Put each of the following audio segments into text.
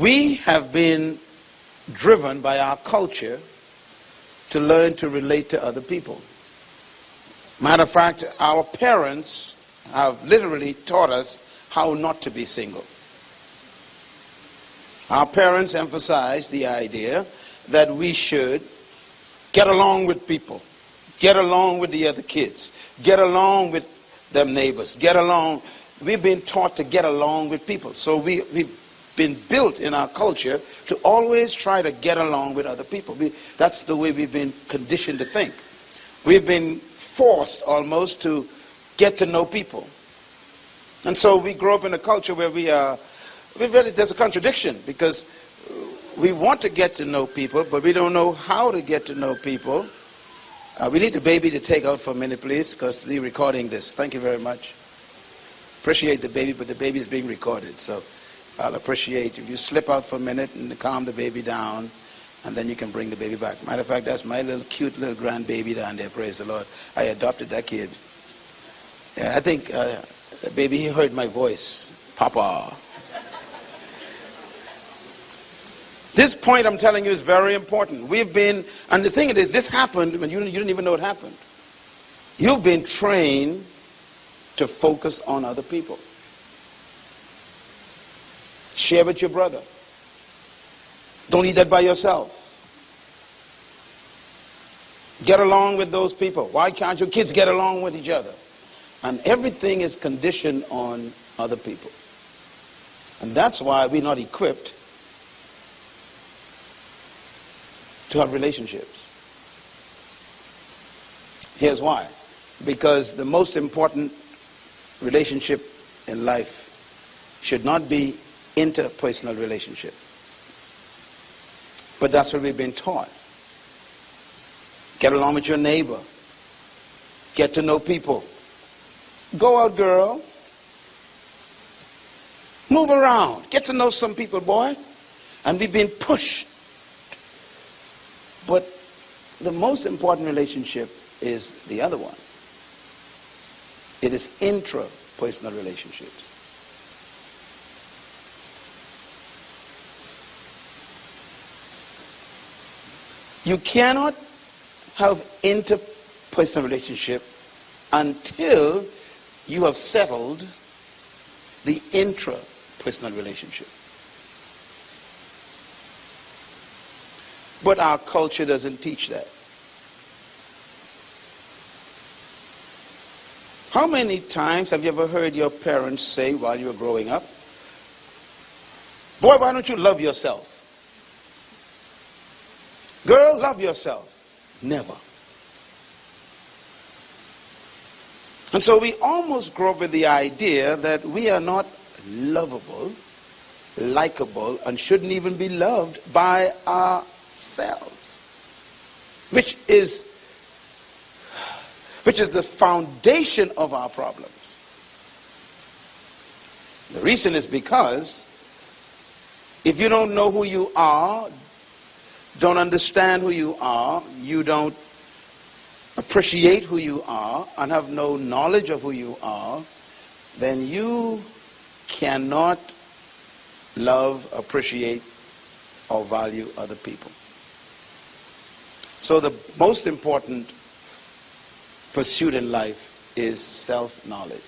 We have been driven by our culture to learn to relate to other people. Matter of fact, our parents have literally taught us how not to be single. Our parents emphasized the idea that we should get along with people, get along with the other kids, get along with them neighbors, get along. We've been taught to get along with people. So we've been built in our culture to always try to get along with other people. That's the way we've been conditioned to think. We've been forced almost to get to know people. And so we grow up in a culture where there's a contradiction, because we want to get to know people, but we don't know how to get to know people. We need the baby to take out for a minute, please, because they're recording this. Thank you very much. Appreciate the baby, but the baby is being recorded, so I'll appreciate if you slip out for a minute and calm the baby down, and then you can bring the baby back. Matter of fact, that's my little cute little grandbaby down there, praise the Lord. I adopted that kid. Yeah, I think the baby, he heard my voice. Papa. This point I'm telling you is very important. We've been, and the thing is, this happened when you didn't even know it happened. You've been trained to focus on other people. Share with your brother. Don't eat that by yourself. Get along with those people. Why can't your kids get along with each other? And everything is conditioned on other people. And that's why we're not equipped to have relationships. Here's why. Because the most important relationship in life should not be interpersonal relationship. But that's what we've been taught. Get along with your neighbor. Get to know people. Go out, girl. Move around. Get to know some people, boy. And we've been pushed. But the most important relationship is the other one. It is intrapersonal relationships. You cannot have interpersonal relationship until you have settled the intrapersonal relationship. But our culture doesn't teach that. How many times have you ever heard your parents say while you were growing up, boy, why don't you love yourself? Girl, love yourself. Never. And so we almost grow up with the idea that we are not lovable, likable, and shouldn't even be loved by ourselves, which is the foundation of our problems. The reason is because if you don't know who you are, don't understand who you are, you don't appreciate who you are, and have no knowledge of who you are, then you cannot love, appreciate, or value other people. So the most important pursuit in life is self-knowledge.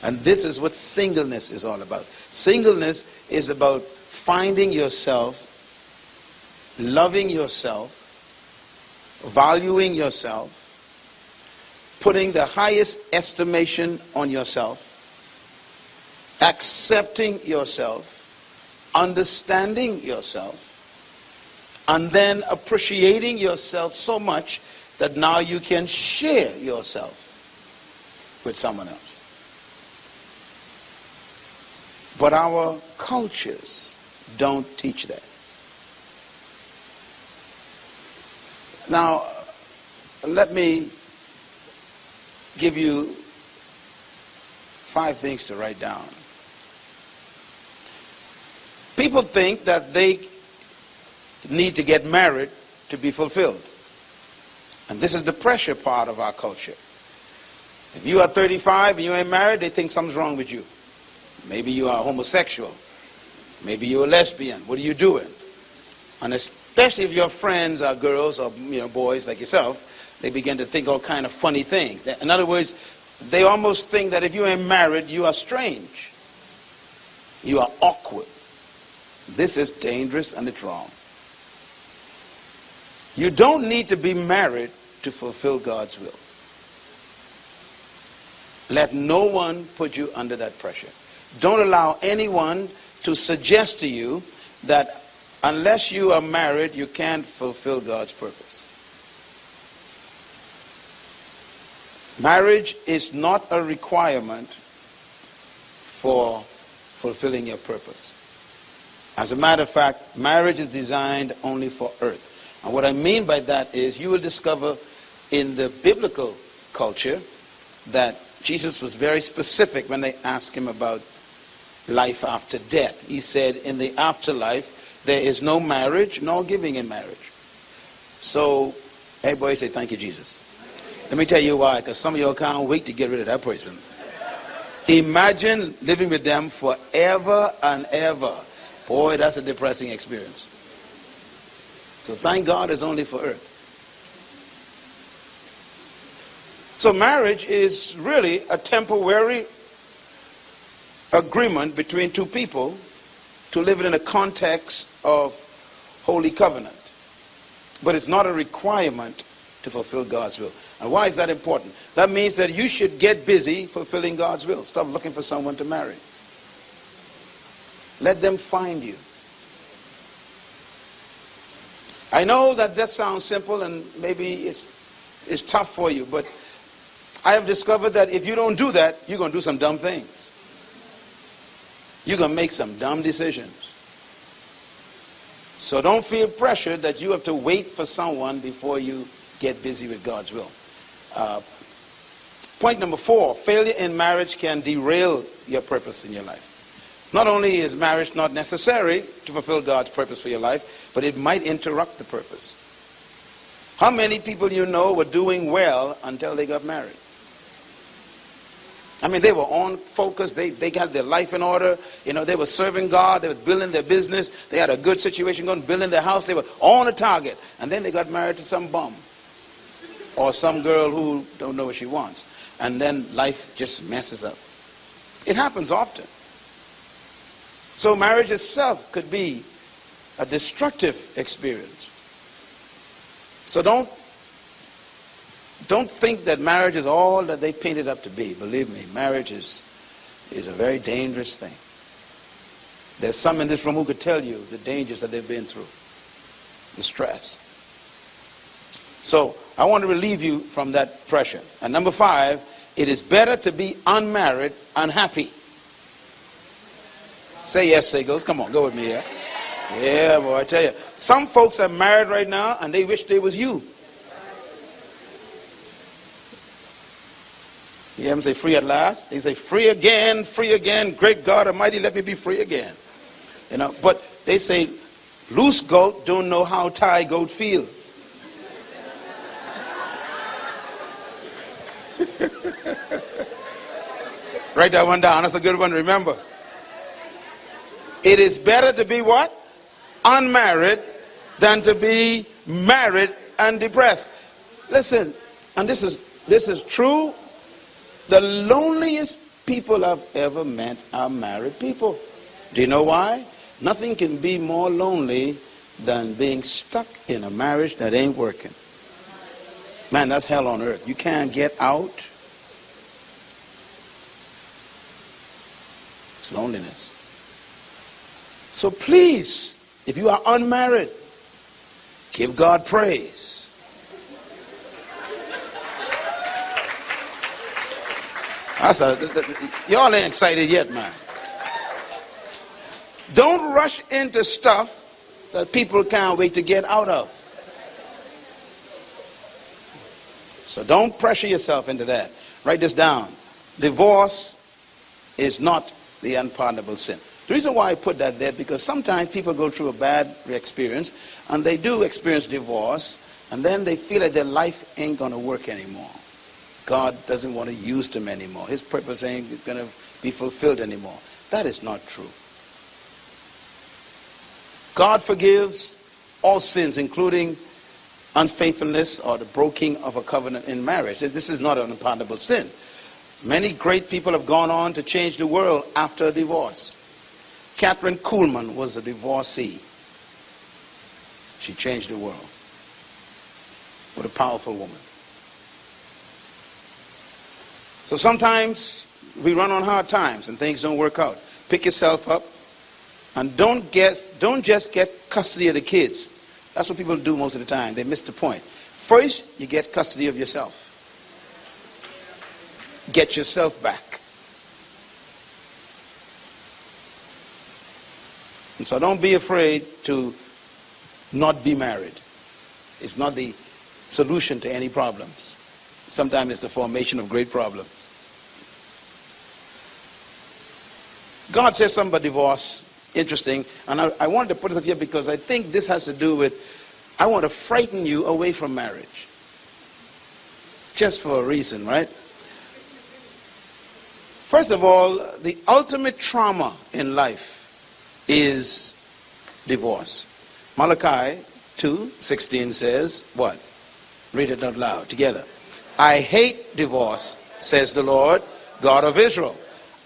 And this is what singleness is all about. Singleness is about finding yourself, loving yourself, valuing yourself, putting the highest estimation on yourself, accepting yourself, understanding yourself, and then appreciating yourself so much that now you can share yourself with someone else. But our cultures don't teach that. Now, let me give you 5 things to write down. People think that they need to get married to be fulfilled. And this is the pressure part of our culture. If you are 35 and you ain't married, they think something's wrong with you. Maybe you are homosexual. Maybe you're a lesbian. What are you doing? And especially if your friends are girls or boys like yourself, they begin to think all kind of funny things. In other words, they almost think that if you ain't married, you are strange. You are awkward. This is dangerous and it's wrong. You don't need to be married to fulfill God's will. Let no one put you under that pressure. Don't allow anyone to suggest to you that unless you are married, you can't fulfill God's purpose. Marriage is not a requirement for fulfilling your purpose. As a matter of fact, marriage is designed only for earth. And what I mean by that is you will discover in the biblical culture that Jesus was very specific when they asked him about life after death. He said, in the afterlife, there is no marriage, nor giving in marriage. So, everybody say, thank you, Jesus. Let me tell you why, because some of y'all can't wait to get rid of that person. Imagine living with them forever and ever. Boy, that's a depressing experience. So thank God it's only for earth. So marriage is really a temporary agreement between two people to live in a context of holy covenant. But it's not a requirement to fulfill God's will. And why is that important? That means that you should get busy fulfilling God's will. Stop looking for someone to marry. Let them find you. I know that sounds simple and maybe it's tough for you, but I have discovered that if you don't do that, you're going to do some dumb things. You're going to make some dumb decisions. So don't feel pressured that you have to wait for someone before you get busy with God's will. Point number 4, failure in marriage can derail your purpose in your life. Not only is marriage not necessary to fulfill God's purpose for your life, but it might interrupt the purpose. How many people you know were doing well until they got married? I mean, they were on focus. They got their life in order. You know, they were serving God. They were building their business. They had a good situation going, building their house. They were on a target. And then they got married to some bum or some girl who don't know what she wants. And then life just messes up. It happens often. So marriage itself could be a destructive experience. So don't think that marriage is all that they paint it up to be. Believe me, marriage is a very dangerous thing. There's some in this room who could tell you the dangers that they've been through, the stress. So I want to relieve you from that pressure. And number 5, it is better to be unmarried, unhappy. Say yes, Seagulls. Come on, go with me here. Yeah, boy, I tell you. Some folks are married right now and they wish they was you. You hear them say free at last? They say free again, great God Almighty, let me be free again. You know, but they say loose goat don't know how tie goat feel. Write that one down. That's a good one to remember. It is better to be what? Unmarried than to be married and depressed. Listen, and this is true. The loneliest people I've ever met are married people. Do you know why? Nothing can be more lonely than being stuck in a marriage that ain't working. Man, that's hell on earth. You can't get out. It's loneliness. So please, if you are unmarried, give God praise. Y'all ain't excited yet, man. Don't rush into stuff that people can't wait to get out of. So don't pressure yourself into that. Write this down. Divorce is not the unpardonable sin. The reason why I put that there, because sometimes people go through a bad experience and they do experience divorce and then they feel that their life ain't going to work anymore. God doesn't want to use them anymore. His purpose ain't going to be fulfilled anymore. That is not true. God forgives all sins, including unfaithfulness or the breaking of a covenant in marriage. This is not an unpardonable sin. Many great people have gone on to change the world after a divorce. Catherine Kuhlman was a divorcee. She changed the world. What a powerful woman. So sometimes we run on hard times and things don't work out. Pick yourself up and don't just get custody of the kids. That's what people do most of the time. They miss the point. First, you get custody of yourself. Get yourself back. And so don't be afraid to not be married. It's not the solution to any problems. Sometimes it's the formation of great problems. God says something about divorce, interesting, and I wanted to put it up here because I think this has to do with, I want to frighten you away from marriage. Just for a reason, right? First of all, the ultimate trauma in life is divorce. Malachi 2:16 says, what? Read it out loud together. I hate divorce, says the Lord, God of Israel.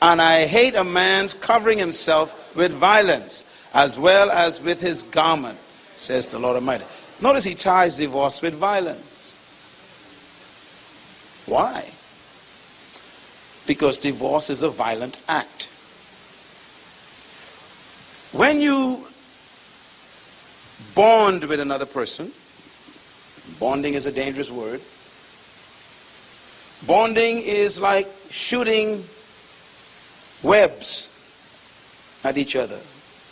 And I hate a man's covering himself with violence, as well as with his garment, says the Lord Almighty. Notice he ties divorce with violence. Why? Because divorce is a violent act. When you bond with another person, bonding is a dangerous word. Bonding is like shooting webs at each other,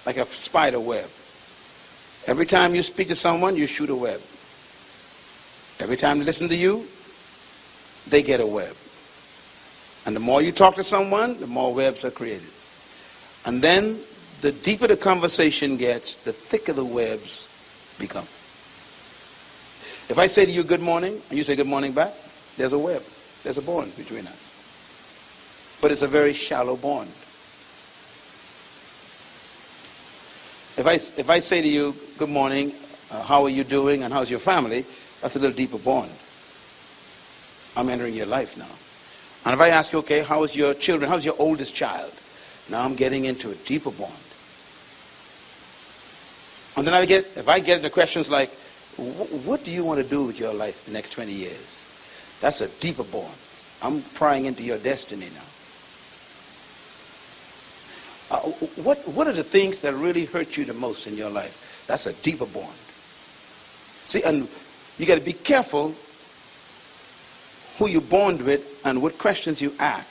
like a spider web. Every time you speak to someone, you shoot a web. Every time they listen to you, they get a web. And the more you talk to someone, the more webs are created. And then the deeper the conversation gets, the thicker the webs become. If I say to you good morning, and you say good morning back, there's a web. There's a bond between us. But it's a very shallow bond. If I say to you, good morning, how are you doing, and how's your family, that's a little deeper bond. I'm entering your life now. And if I ask you, okay, how is your children, how's your oldest child? Now I'm getting into a deeper bond. And then if I get into questions like, what do you want to do with your life the next 20 years? That's a deeper bond. I'm prying into your destiny now. What are the things that really hurt you the most in your life? That's a deeper bond. See, and you got to be careful who you bond with and what questions you ask.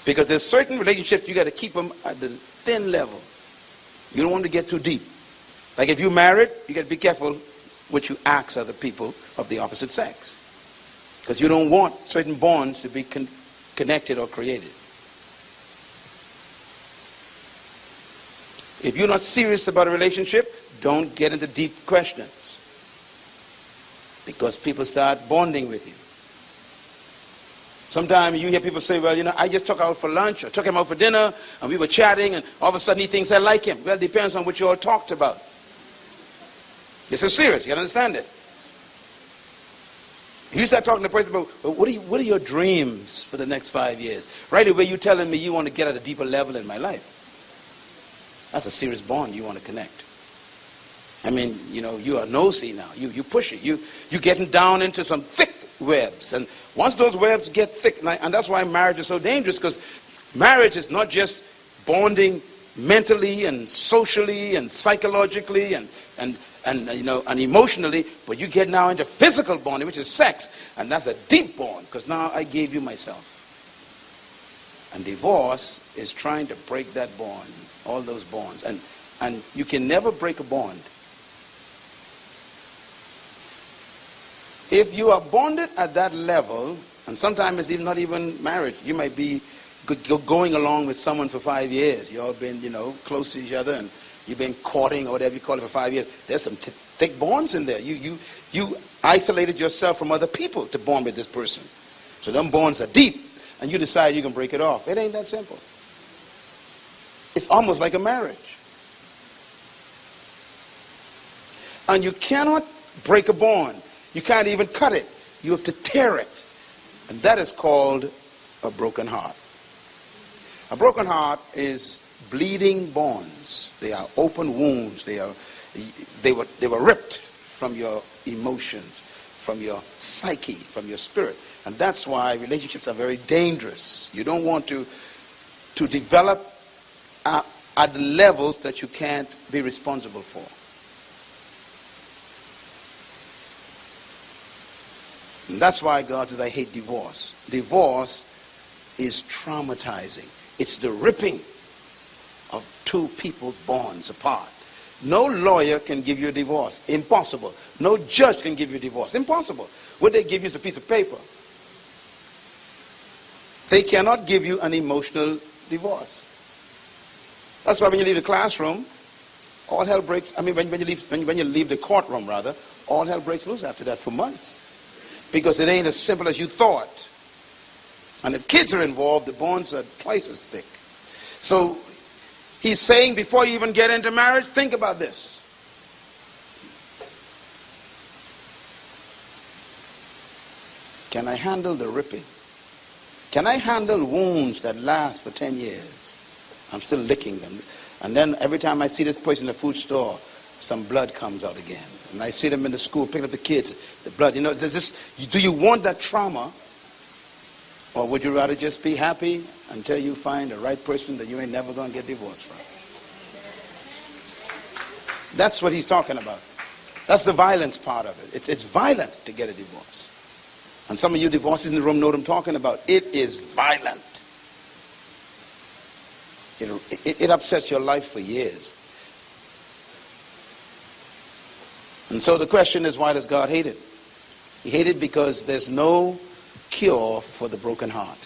Because there's certain relationships you got to keep them at the thin level. You don't want to get too deep. Like if you're married, you got to be careful what you ask other people of the opposite sex. Because you don't want certain bonds to be connected or created. If you're not serious about a relationship, don't get into deep questions. Because people start bonding with you. Sometimes you hear people say, well, you know, I just took out for lunch or took him out for dinner and we were chatting and all of a sudden he thinks I like him. Well, it depends on what you all talked about. This is serious. You got to understand this. You start talking to the person about, well, what are your dreams for the next 5 years? Right away you're telling me you want to get at a deeper level in my life. That's a serious bond you want to connect. I mean, you know, you are nosy now. You push it. You're getting down into some thick webs. And once those webs get thick, and that's why marriage is so dangerous, because marriage is not just bonding mentally and socially and psychologically and you know, and emotionally, but you get now into physical bonding, which is sex, and that's a deep bond, because now I gave you myself. And divorce is trying to break that bond, all those bonds, and you can never break a bond. If you are bonded at that level, and sometimes it's not even marriage, you might be going along with someone for 5 years. You all been, you know, close to each other, and you've been courting or whatever you call it for 5 years. There's some thick bonds in there. You isolated yourself from other people to bond with this person. So them bonds are deep, and you decide you can break it off. It ain't that simple. It's almost like a marriage. And you cannot break a bond. You can't even cut it. You have to tear it. And that is called a broken heart. A broken heart is bleeding bonds. They are open wounds. They were ripped from your emotions, from your psyche, from your spirit. And that's why relationships are very dangerous. You don't want to develop at the levels that you can't be responsible for. And that's why God says, I hate divorce. Divorce is traumatizing. It's the ripping of two people's bonds apart. No lawyer can give you a divorce. Impossible. No judge can give you a divorce. Impossible. What they give you is a piece of paper. They cannot give you an emotional divorce. That's why when you leave the classroom, all hell breaks. I mean, when you leave the courtroom, rather, all hell breaks loose after that for months. Because it ain't as simple as you thought. And if kids are involved, the bonds are twice as thick. So he's saying, before you even get into marriage, think about this. Can I handle the ripping? Can I handle wounds that last for 10 years? I'm still licking them. And then every time I see this person in the food store, some blood comes out again. And I see them in the school picking up the kids, the blood. You know, do you want that trauma? Or would you rather just be happy until you find the right person that you ain't never going to get divorced from? That's what he's talking about. That's the violence part of it. It's violent to get a divorce. And some of you divorcees in the room know what I'm talking about. It is violent. It upsets your life for years. And so the question is, why does God hate it? He hates it because there's no cure for the broken heart.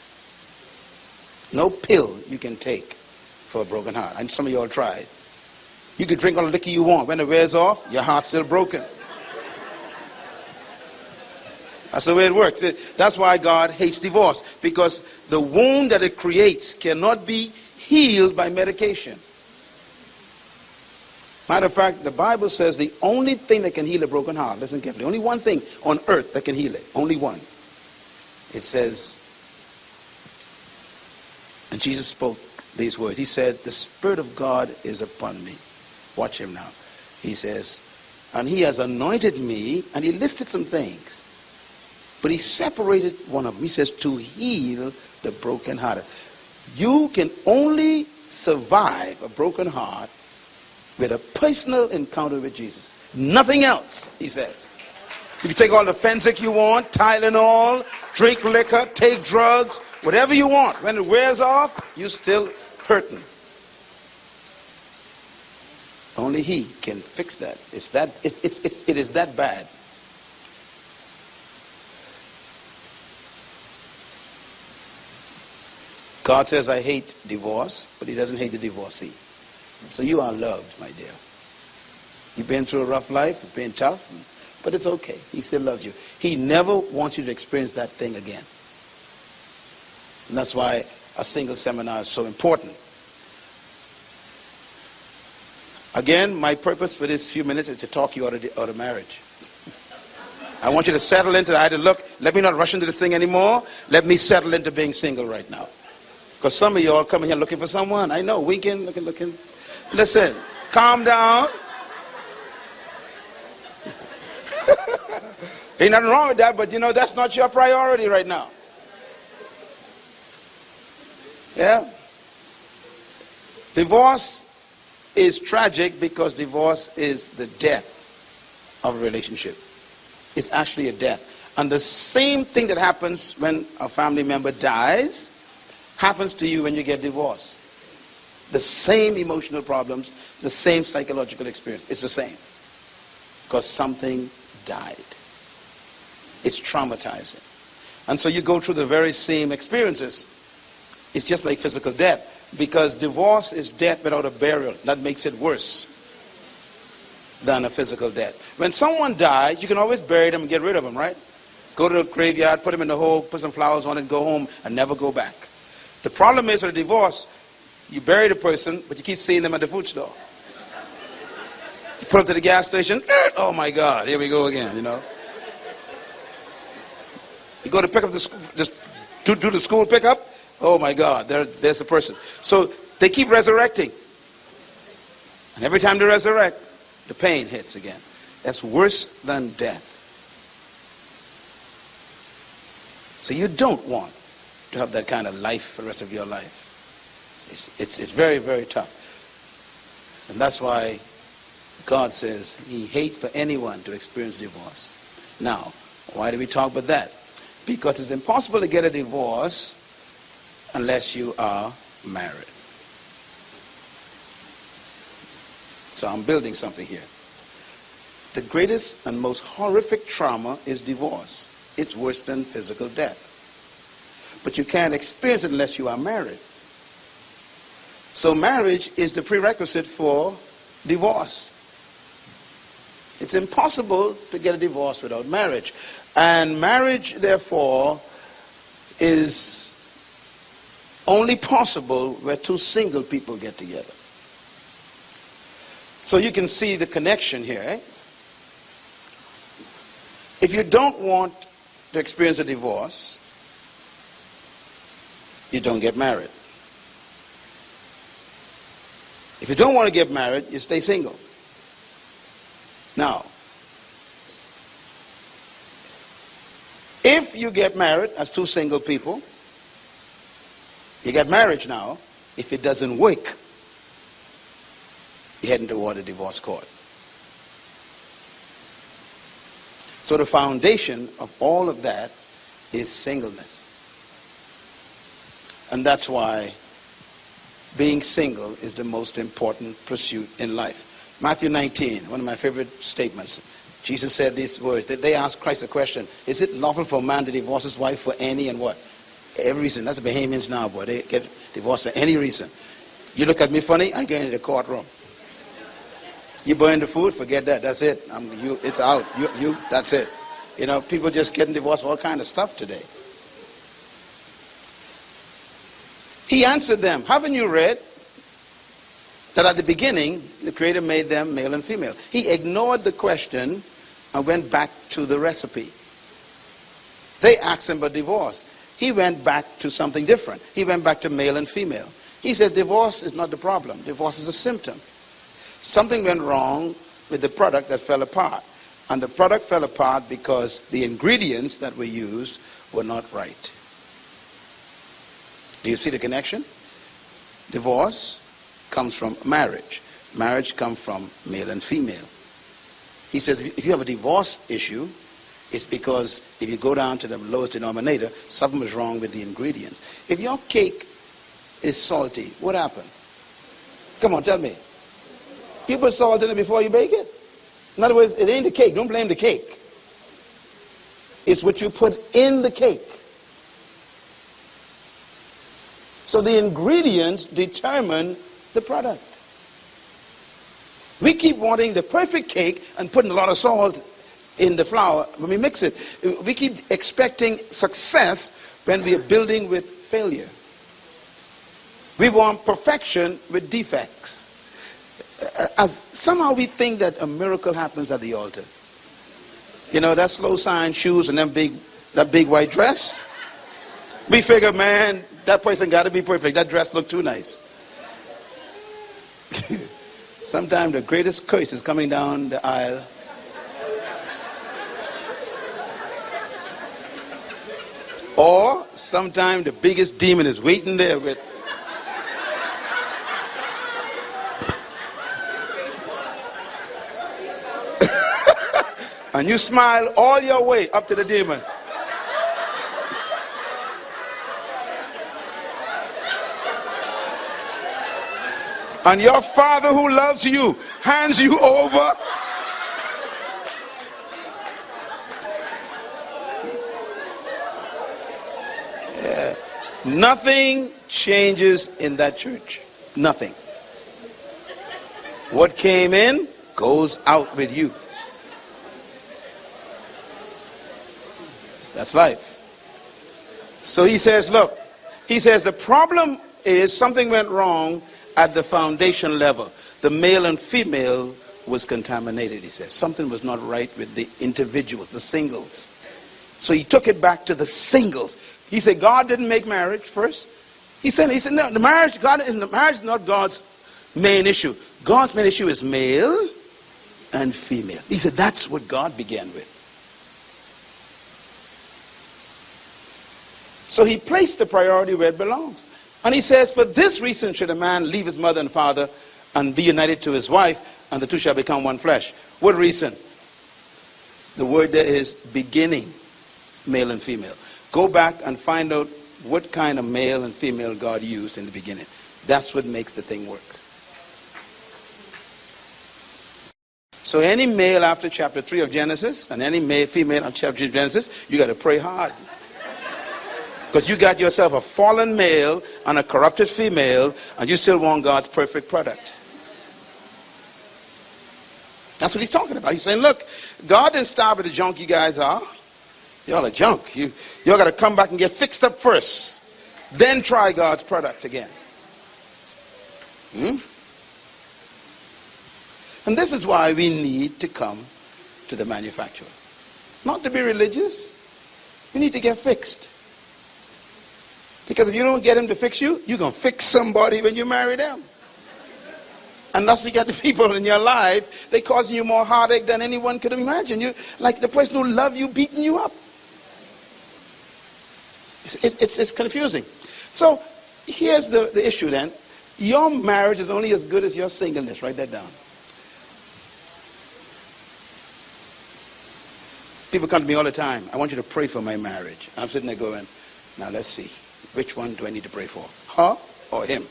No pill you can take for a broken heart. And some of you all tried. You can drink all the liquor you want. When it wears off, your heart's still broken. That's the way it works. That's why God hates divorce. Because the wound that it creates cannot be healed by medication. Matter of fact, the Bible says the only thing that can heal a broken heart, listen carefully, only one thing on earth that can heal it, only one. It says, and Jesus spoke these words. He said, the Spirit of God is upon me. Watch him now. He says, and he has anointed me, and he listed some things. But he separated one of them. He says, to heal the brokenhearted. You can only survive a broken heart with a personal encounter with Jesus. Nothing else, he says. You can take all the Fensic you want, Tylenol, drink liquor, take drugs, whatever you want. When it wears off, you're still hurting. Only he can fix that. It is that bad. God says, I hate divorce, but he doesn't hate the divorcee. So you are loved, my dear. You've been through a rough life. It's been tough, but it's okay. He still loves you. He never wants you to experience that thing again. And that's why a single seminar is so important. Again, my purpose for this few minutes is to talk you out of marriage. I want you to settle into the idea, look, let me not rush into this thing anymore. Let me settle into being single right now. Because some of you all coming here looking for someone. I know, winking, looking. Listen, calm down. Ain't nothing wrong with that, but you know, that's not your priority right now. Yeah? Divorce is tragic because divorce is the death of a relationship. It's actually a death. And the same thing that happens when a family member dies happens to you when you get divorced. The same emotional problems, the same psychological experience. It's the same. Because something died. It's traumatizing. And so you go through the very same experiences. It's just like physical death. Because divorce is death without a burial. That makes it worse than a physical death. When someone dies, you can always bury them and get rid of them, right? Go to the graveyard, put them in the hole, put some flowers on it, go home, and never go back. The problem is with a divorce, You bury the person, but you keep seeing them at the food store. You pull up to the gas station. Oh, my God. Here we go again, you know. You go to pick up do the school pickup. Oh, my God. There's the person. So they keep resurrecting. And every time they resurrect, the pain hits again. That's worse than death. So you don't want to have that kind of life for the rest of your life. It's very, very tough. And that's why God says he hates for anyone to experience divorce. Now, why do we talk about that? Because it's impossible to get a divorce unless you are married. So I'm building something here. The greatest and most horrific trauma is divorce. It's worse than physical death. But you can't experience it unless you are married. So marriage is the prerequisite for divorce. It's impossible to get a divorce without marriage. And marriage, therefore, is only possible where two single people get together. So you can see the connection here. Eh? If you don't want to experience a divorce, you don't get married. If you don't want to get married, you stay single. Now, if you get married as two single people, you get marriage now. If it doesn't work, you're heading toward a divorce court. So the foundation of all of that is singleness. And that's why being single is the most important pursuit in life. Matthew 19, one of my favorite statements. Jesus said these words. They asked Christ a question. Is it lawful for a man to divorce his wife for any and what? Every reason. That's the Bahamians now, boy. They get divorced for any reason. You look at me funny, I get into the courtroom. You burn the food, forget that. That's it. It's out. That's it. You know, people just getting divorced for all kind of stuff today. He answered them, haven't you read that at the beginning, the Creator made them male and female? He ignored the question and went back to the recipe. They asked him about divorce. He went back to something different. He went back to male and female. He said divorce is not the problem. Divorce is a symptom. Something went wrong with the product that fell apart. And the product fell apart because the ingredients that were used were not right. Do you see the connection? Divorce comes from marriage. Marriage comes from male and female. He says if you have a divorce issue, it's because if you go down to the lowest denominator, something is wrong with the ingredients. If your cake is salty, what happened? Come on, tell me. You put salt in it before you bake it. In other words, it ain't the cake. Don't blame the cake. It's what you put in the cake. So the ingredients determine the product. We keep wanting the perfect cake and putting a lot of salt in the flour when we mix it. We keep expecting success when we are building with failure. We want perfection with defects. Somehow we think that a miracle happens at the altar. You know, that slow sign shoes and that big white dress. We figure, man, that person got to be perfect. That dress looked too nice. Sometimes the greatest curse is coming down the aisle. Or sometimes the biggest demon is waiting there with. And you smile all your way up to the demon. And your Father who loves you hands you over. Yeah. Nothing changes in that church. Nothing. What came in goes out with you. That's life. So he says, look, he says the problem is something went wrong at the foundation level. The male and female was contaminated, he says. Something was not right with the individuals, the singles. So he took it back to the singles. He said God didn't make marriage first. He said no, the marriage is not God's main issue. God's main issue is male and female. He said that's what God began with. So he placed the priority where it belongs. And he says, for this reason should a man leave his mother and father and be united to his wife, and the two shall become one flesh. What reason? The word there is beginning, male and female. Go back and find out what kind of male and female God used in the beginning. That's what makes the thing work. So any male after chapter 3 of Genesis, and any female after chapter 3 of Genesis, you got to pray hard. Because you got yourself a fallen male and a corrupted female, and you still want God's perfect product. That's what he's talking about. He's saying, look, God didn't stop at the junk you guys are. Y'all are junk. Y'all got to come back and get fixed up first. Then try God's product again. And this is why we need to come to the manufacturer. Not to be religious. We need to get fixed. Because if you don't get him to fix you, you're going to fix somebody when you marry them. And thus you get the people in your life, they're causing you more heartache than anyone could imagine. You, like the person who loves you beating you up. It's confusing. So here's the issue then. Your marriage is only as good as your singleness. Write that down. People come to me all the time. I want you to pray for my marriage. I'm sitting there going, now let's see. Which one do I need to pray for? Her or him?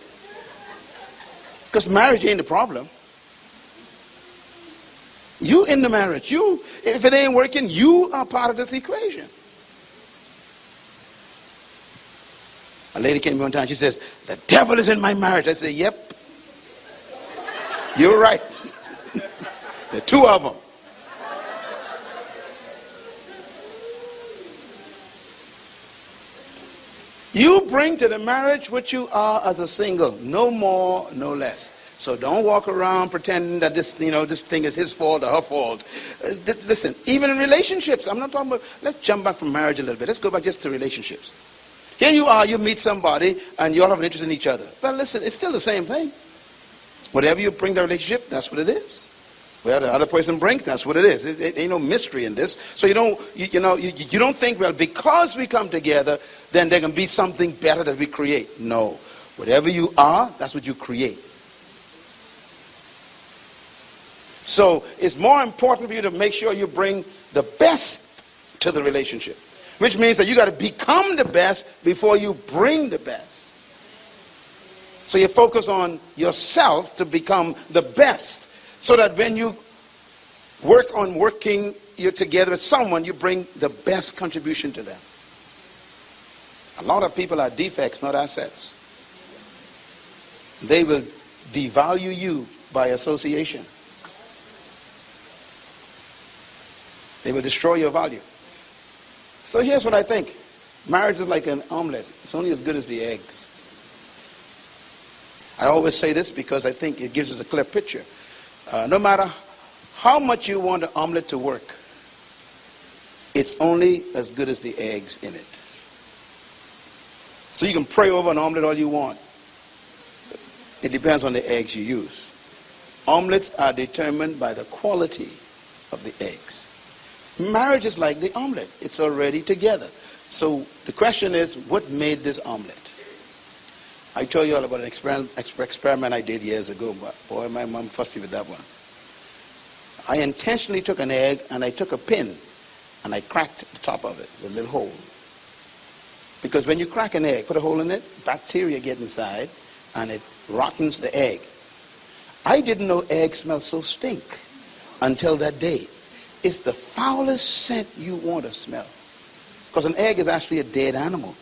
Because marriage ain't the problem. You in the marriage. If it ain't working, you are part of this equation. A lady came to me one time. She says, the devil is in my marriage. I said, yep. You're right. There are two of them. You bring to the marriage what you are as a single. No more, no less. So don't walk around pretending that this thing is his fault or her fault. Listen, even in relationships, I'm not talking about, let's jump back from marriage a little bit. Let's go back just to relationships. Here you are, you meet somebody, and you all have an interest in each other. Well, listen, it's still the same thing. Whatever you bring to the relationship, that's what it is. Whatever the other person brings, that's what it is. It ain't no mystery in this. So you don't think, well, because we come together, then there can be something better that we create. No. Whatever you are, that's what you create. So it's more important for you to make sure you bring the best to the relationship. Which means that you got to become the best before you bring the best. So you focus on yourself to become the best. So that when you work on working you're together with someone, you bring the best contribution to them. A lot of people are defects, not assets. They will devalue you by association. They will destroy your value. So here's what I think. Marriage is like an omelet. It's only as good as the eggs. I always say this because I think it gives us a clear picture. No matter how much you want the omelet to work, it's only as good as the eggs in it. So you can pray over an omelet all you want. It depends on the eggs you use. Omelets are determined by the quality of the eggs. Marriage is like the omelet. It's already together. So the question is, what made this omelet? I told you all about an experiment I did years ago. But boy, my mom fussed me with that one. I intentionally took an egg and I took a pin and I cracked the top of it with a little hole. Because when you crack an egg, put a hole in it, bacteria get inside and it rottens the egg. I didn't know eggs smell so stink until that day. It's the foulest scent you want to smell. Because an egg is actually a dead animal.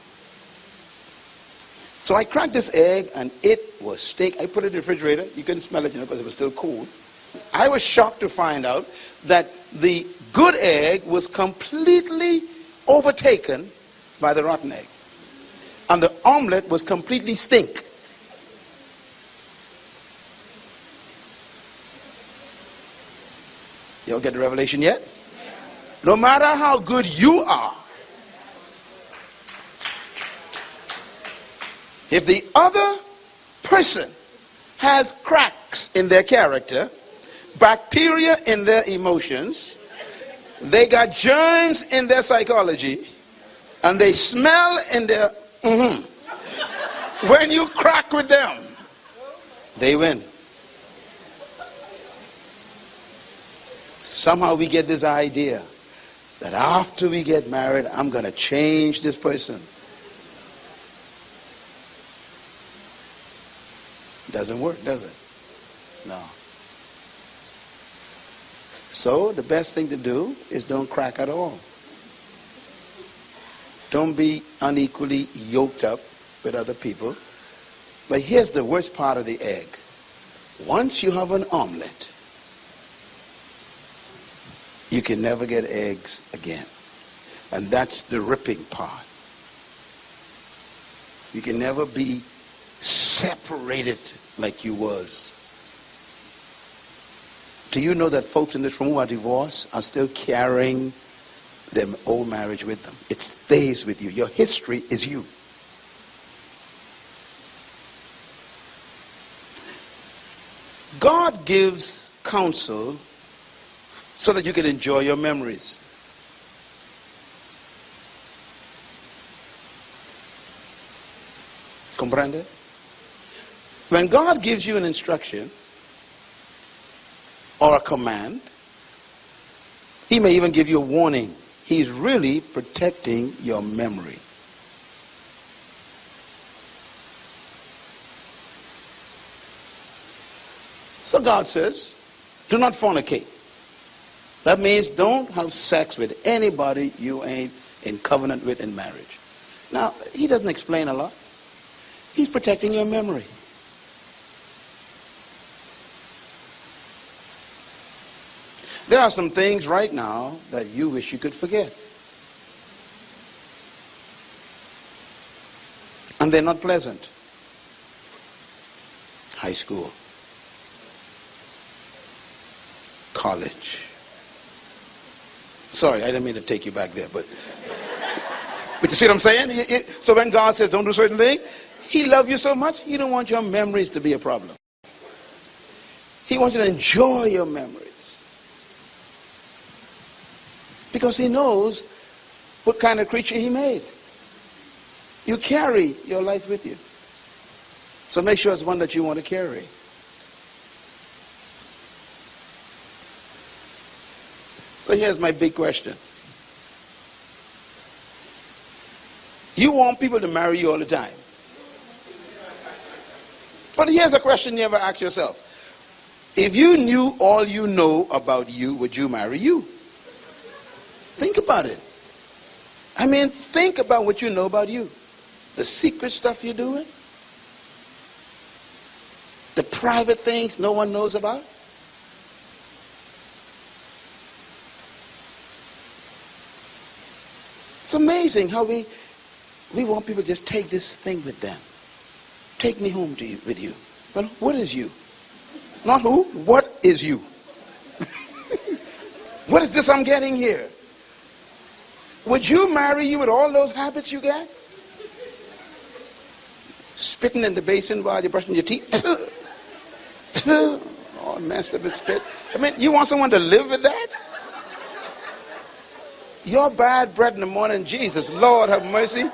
So I cracked this egg and it was stink. I put it in the refrigerator. You couldn't smell it, because it was still cool. I was shocked to find out that the good egg was completely overtaken by the rotten egg. And the omelet was completely stink. You don't get the revelation yet? No matter how good you are, if the other person has cracks in their character, bacteria in their emotions, they got germs in their psychology, and they smell in their when you crack with them, they win. Somehow we get this idea that after we get married, I'm going to change this person. Doesn't work, does it? No. So the best thing to do is don't crack at all. Don't be unequally yoked up with other people. But here's the worst part of the egg. Once you have an omelet, you can never get eggs again. And that's the ripping part. You can never be separated like you was. Do you know that folks in this room who are divorced are still carrying their old marriage with them? It stays with you. Your history is you. God gives counsel so that you can enjoy your memories. Comprende? When God gives you an instruction or a command, he may even give you a warning. He's really protecting your memory. So God says, do not fornicate. That means don't have sex with anybody you ain't in covenant with in marriage. Now, he doesn't explain a lot. He's protecting your memory. There are some things right now that you wish you could forget. And they're not pleasant. High school. College. Sorry, I didn't mean to take you back there, but you see what I'm saying? So when God says don't do certain things, he loves you so much, he don't want your memories to be a problem. He wants you to enjoy your memories. Because he knows what kind of creature he made. You carry your life with you. So make sure it's one that you want to carry. So here's my big question. You want people to marry you all the time. But here's a question you ever ask yourself. If you knew all you know about you, would you marry you? Think about it. I mean, think about what you know about you. The secret stuff you're doing. The private things no one knows about. It's amazing how we want people to just take this thing with them. Take me home with you. Well, what is you? Not who, what is you? What is this I'm getting here? Would you marry you with all those habits you got? Spitting in the basin while you're brushing your teeth? All messed up with spit. I mean, you want someone to live with that? Your bad breath in the morning, Jesus, Lord have mercy.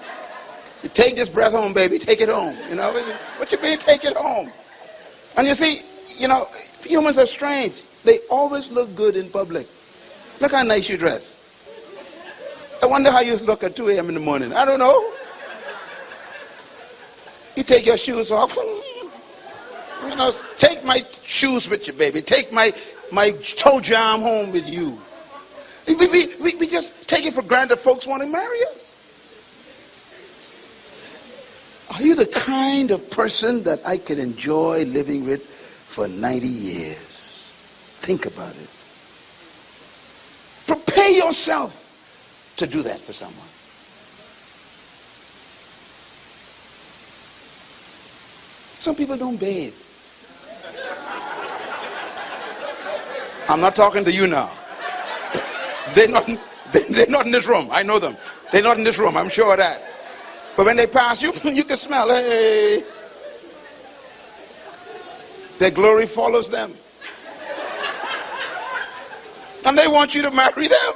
You take this breath home, baby, take it home. You know, what you mean, take it home? And you see, you know, humans are strange. They always look good in public. Look how nice you dress. I wonder how you look at 2 a.m. in the morning. I don't know. You take your shoes off. You know, take my shoes with you, baby. Take my toe jam home with you. We just take it for granted folks want to marry us. Are you the kind of person that I could enjoy living with for 90 years? Think about it. Prepare yourself to do that for someone. Some people don't bathe. I'm not talking to you now. They're not, they're not in this room. I know them. They're not in this room. I'm sure of that. But when they pass you, you can smell, hey. Their glory follows them. And they want you to marry them.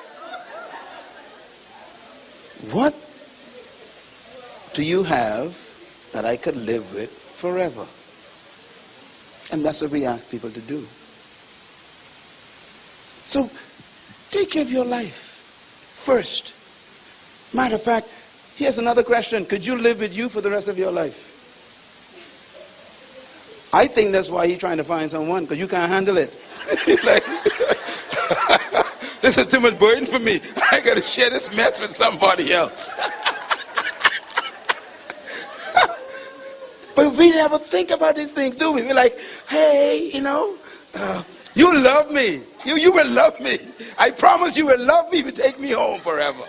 What do you have that I could live with forever? And that's what we ask people to do. So, take care of your life first. Matter of fact, here's another question. Could you live with you for the rest of your life? I think that's why he's trying to find someone, because you can't handle it. Like, this is too much burden for me. I got to share this mess with somebody else. But we never think about these things, do we? We're like, hey, you know, you love me. You will love me. I promise you will love me if you take me home forever.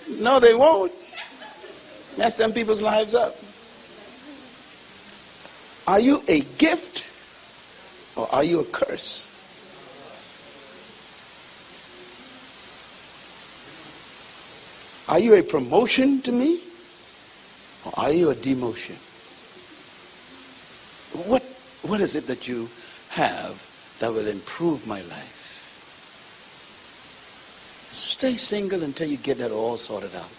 No, they won't. Mess them people's lives up. Are you a gift or are you a curse? Are you a promotion to me or are you a demotion? What is it that you have that will improve my life? Stay single until you get that all sorted out.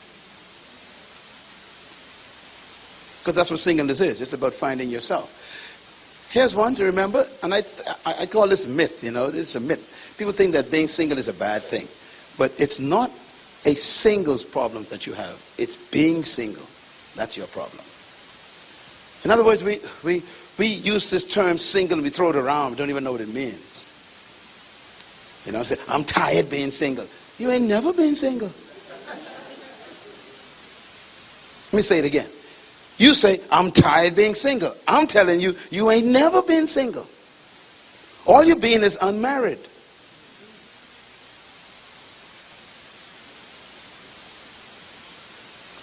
Because that's what singleness is. It's about finding yourself. Here's one to remember, and I call this myth, you know. This is a myth. People think that being single is a bad thing. But it's not a singles problem that you have. It's being single. That's your problem. In other words, we use this term single and we throw it around. We don't even know what it means. You know, say, I'm tired being single. You ain't never been single. Let me say it again. You say, I'm tired being single. I'm telling you, you ain't never been single. All you're being is unmarried.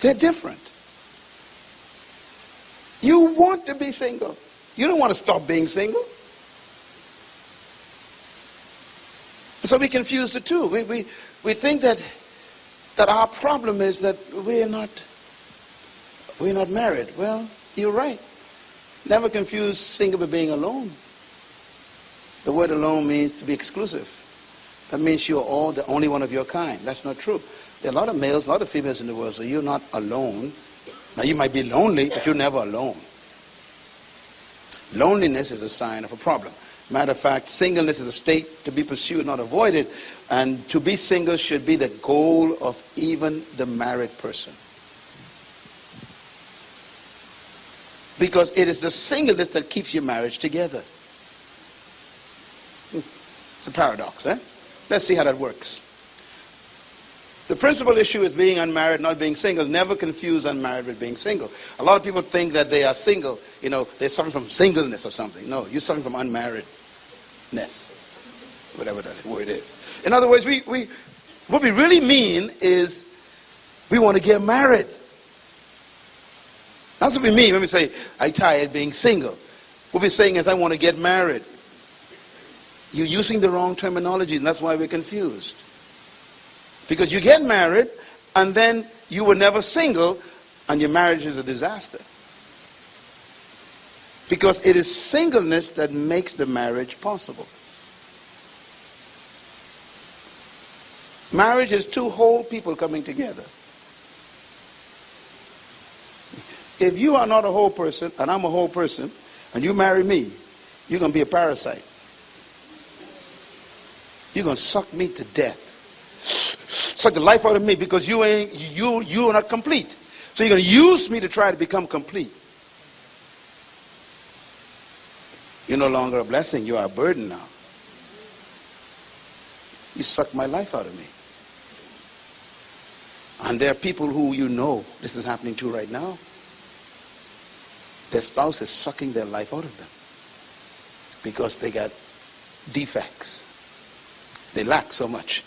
They're different. You want to be single. You don't want to stop being single. So we confuse the two. We think that our problem is that we're not married. Well, you're right. Never confuse single with being alone. The word alone means to be exclusive. That means you're all the only one of your kind. That's not true. There are a lot of males, a lot of females in the world, so you're not alone. Now, you might be lonely, but you're never alone. Loneliness is a sign of a problem. Matter of fact, singleness is a state to be pursued, not avoided. And to be single should be the goal of even the married person. Because it is the singleness that keeps your marriage together. It's a paradox, eh? Let's see how that works. The principal issue is being unmarried, not being single. Never confuse unmarried with being single. A lot of people think that they are single, you know, they're suffering from singleness or something. No, you're suffering from unmarriedness. Whatever that word is. In other words, what we really mean is we want to get married. That's what we mean when we say, I'm tired being single. What we're saying is, I want to get married. You're using the wrong terminology, and that's why we're confused. Because you get married, and then you were never single, and your marriage is a disaster. Because it is singleness that makes the marriage possible. Marriage is two whole people coming together. If you are not a whole person, and I'm a whole person, and you marry me, you're going to be a parasite. You're going to suck me to death. Suck the life out of me because you are not complete. So you're going to use me to try to become complete. You're no longer a blessing. You are a burden now. You suck my life out of me. And there are people who you know this is happening to right now. Their spouse is sucking their life out of them because they got defects. They lack so much.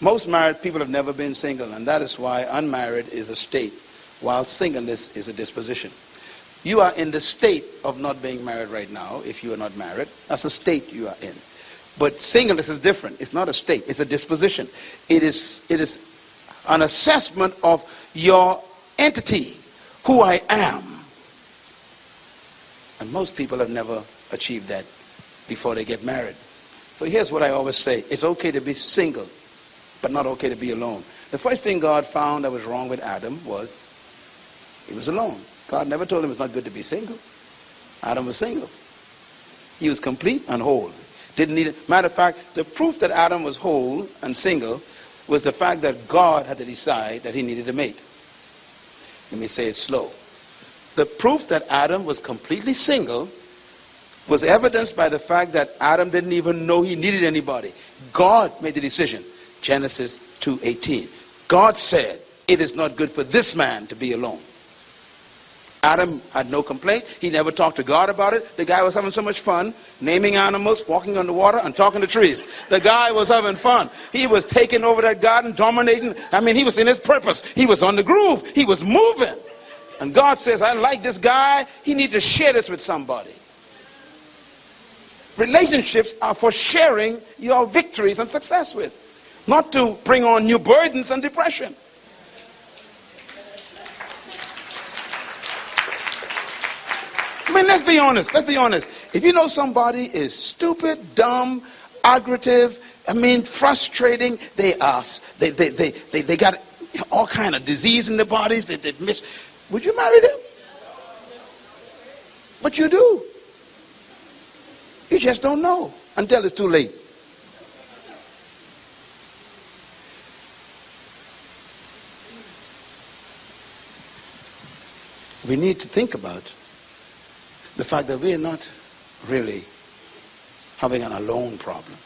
Most married people have never been single, and that is why unmarried is a state, while singleness is a disposition. You are in the state of not being married right now, if you are not married. That's a state you are in. But singleness is different. It's not a state. It's a disposition. It is an assessment of your entity, who I am. And most people have never achieved that before they get married. So here's what I always say. It's okay to be single, but not okay to be alone. The first thing God found that was wrong with Adam was he was alone. God never told him it's not good to be single. Adam was single. He was complete and whole. Didn't need it. Matter of fact, the proof that Adam was whole and single was the fact that God had to decide that he needed a mate. Let me say it slow. The proof that Adam was completely single was evidenced by the fact that Adam didn't even know he needed anybody. God made the decision. Genesis 2:18. God said, it is not good for this man to be alone. Adam had no complaint. He never talked to God about it. The guy was having so much fun, naming animals, walking on the water, and talking to trees. The guy was having fun. He was taking over that garden, dominating. I mean, he was in his purpose. He was on the groove. He was moving. And God says, I like this guy. He needs to share this with somebody. Relationships are for sharing your victories and success with, not to bring on new burdens and depression. I mean, let's be honest. Let's be honest. If you know somebody is stupid, dumb, aggravative, I mean, frustrating, they got all kind of disease in their bodies. Would you marry them? But you do. You just don't know until it's too late. We need to think about the fact that we are not really having an alone problem.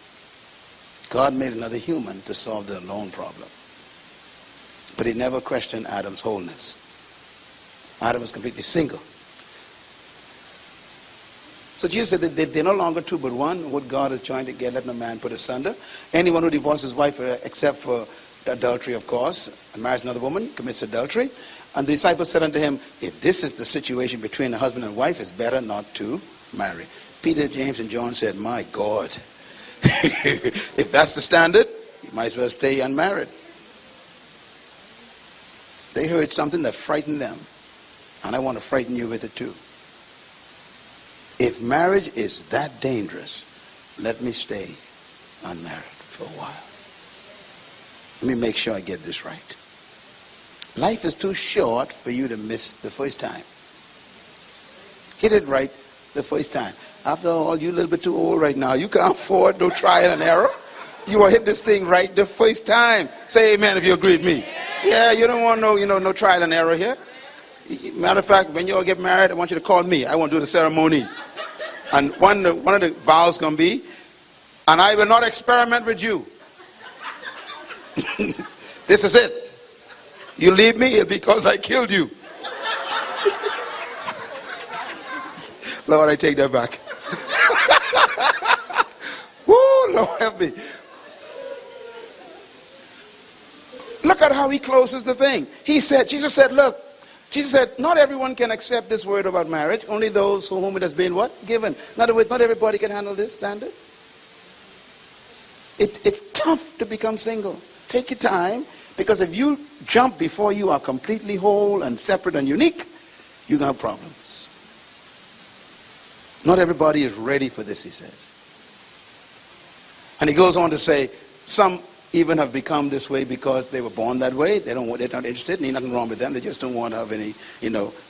God made another human to solve the alone problem. But he never questioned Adam's wholeness. Adam was completely single. So Jesus said that they're no longer two but one. What God has joined together, let no man put asunder. Anyone who divorces his wife, except for adultery, of course, and marries another woman, commits adultery. And the disciples said unto him, if this is the situation between a husband and wife, it's better not to marry. Peter, James, and John said, my God, if that's the standard, you might as well stay unmarried. They heard something that frightened them, and I want to frighten you with it too. If marriage is that dangerous, let me stay unmarried for a while. Let me make sure I get this right. Life is too short for you to miss the first time. Get it right the first time. After all, you're a little bit too old right now. You can't afford no trial and error. You will hit this thing right the first time. Say amen if you agree with me. Yeah, you don't want no trial and error here. Matter of fact, when you all get married, I want you to call me. I want to do the ceremony. And one of the vows going to be, and I will not experiment with you. This is it. You leave me, it's because I killed you. Lord, I take that back. Woo, Lord help me. Look at how he closes the thing. Jesus said, not everyone can accept this word about marriage. Only those for whom it has been what? Given. In other words, not everybody can handle this standard. It's tough to become single. Take your time, because if you jump before you are completely whole and separate and unique, you're going to have problems. Not everybody is ready for this, he says. And he goes on to say, some even have become this way because they were born that way. They're not interested, and there's nothing wrong with them. They just don't want to have any,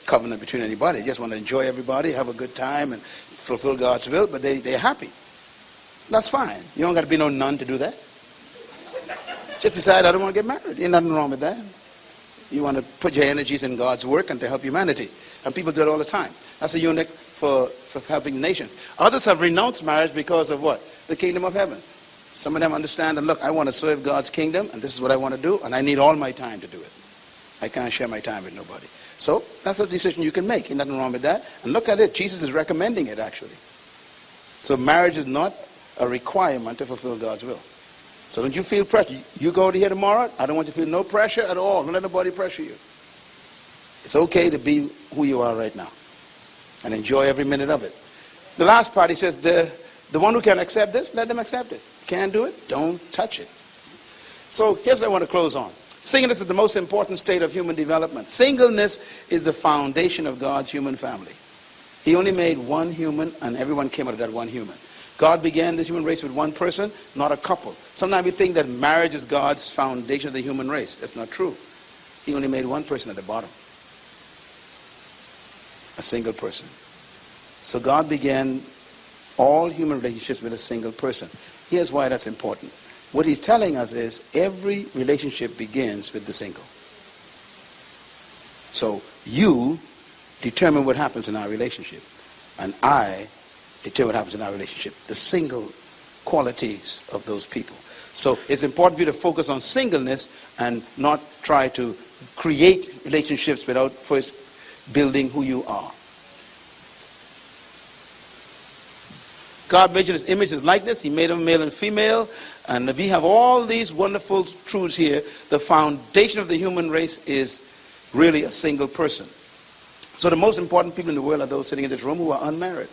covenant between anybody. They just want to enjoy everybody, have a good time, and fulfill God's will, but they're happy. That's fine. You don't got to be no nun to do that. Just decide, I don't want to get married. Ain't nothing wrong with that. You want to put your energies in God's work and to help humanity. And people do it all the time. That's a unit for helping nations. Others have renounced marriage because of what? The kingdom of heaven. Some of them understand that, look, I want to serve God's kingdom, and this is what I want to do, and I need all my time to do it. I can't share my time with nobody. So that's a decision you can make. Ain't nothing wrong with that. And look at it. Jesus is recommending it, actually. So marriage is not a requirement to fulfill God's will. So don't you feel pressure. You go to here tomorrow, I don't want you to feel no pressure at all. Don't let nobody pressure you. It's okay to be who you are right now and enjoy every minute of it. The last part, he says, The one who can accept this, let them accept it. Can't do it, don't touch it. So here's what I want to close on. Singleness is the most important state of human development. Singleness is the foundation of God's human family. He only made one human, and everyone came out of that one human. God began this human race with one person, not a couple. Sometimes we think that marriage is God's foundation of the human race. That's not true. He only made one person at the bottom. A single person. So God began all human relationships with a single person. Here's why that's important. What he's telling us is every relationship begins with the single. So you determine what happens in our relationship, and I determine what happens in our relationship. The single qualities of those people. So it's important for you to focus on singleness and not try to create relationships without first building who you are. God made you in his image, his likeness. He made them male and female. And we have all these wonderful truths here. The foundation of the human race is really a single person. So the most important people in the world are those sitting in this room who are unmarried.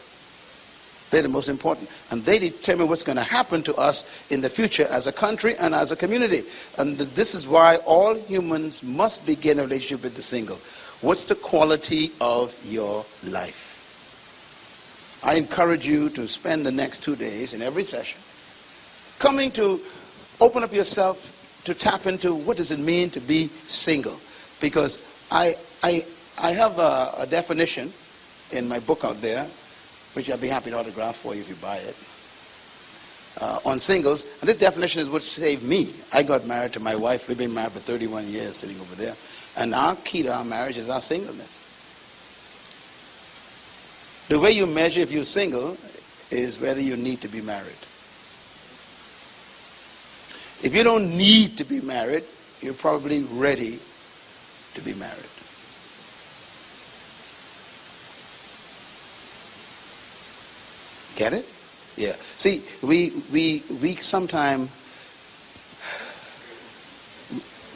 They're the most important. And they determine what's going to happen to us in the future as a country and as a community. And this is why all humans must begin a relationship with the single. What's the quality of your life? I encourage you to spend the next 2 days in every session coming to open up yourself to tap into what does it mean to be single. Because I have a definition in my book out there, which I'd be happy to autograph for you if you buy it, on singles. And this definition is what saved me. I got married to my wife. We've been married for 31 years, sitting over there. And our key to our marriage is our singleness. The way you measure if you're single is whether you need to be married. If you don't need to be married, you're probably ready to be married. Get it? Yeah. See, we sometimes,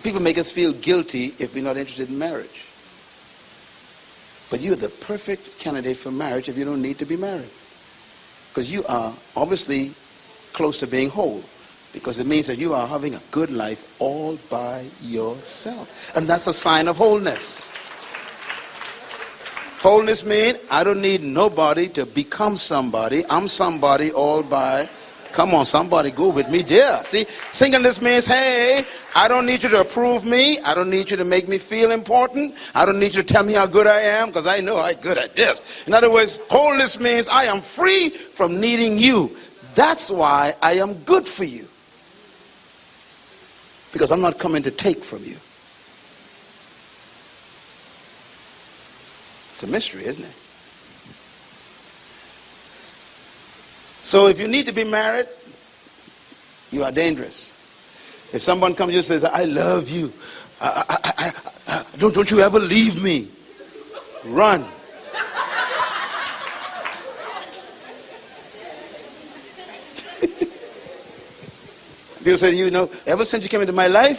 people make us feel guilty if we're not interested in marriage. But you're the perfect candidate for marriage if you don't need to be married. Because you are obviously close to being whole. Because it means that you are having a good life all by yourself. And that's a sign of wholeness. Wholeness means I don't need nobody to become somebody. I'm somebody all by. Come on, somebody go with me there. See, singleness means, hey, I don't need you to approve me. I don't need you to make me feel important. I don't need you to tell me how good I am because I know I'm good at this. In other words, wholeness means I am free from needing you. That's why I am good for you. Because I'm not coming to take from you. It's a mystery, isn't it? So if you need to be married, you are dangerous. If someone comes to you and says, I love you, don't you ever leave me, run. People say, you know, ever since you came into my life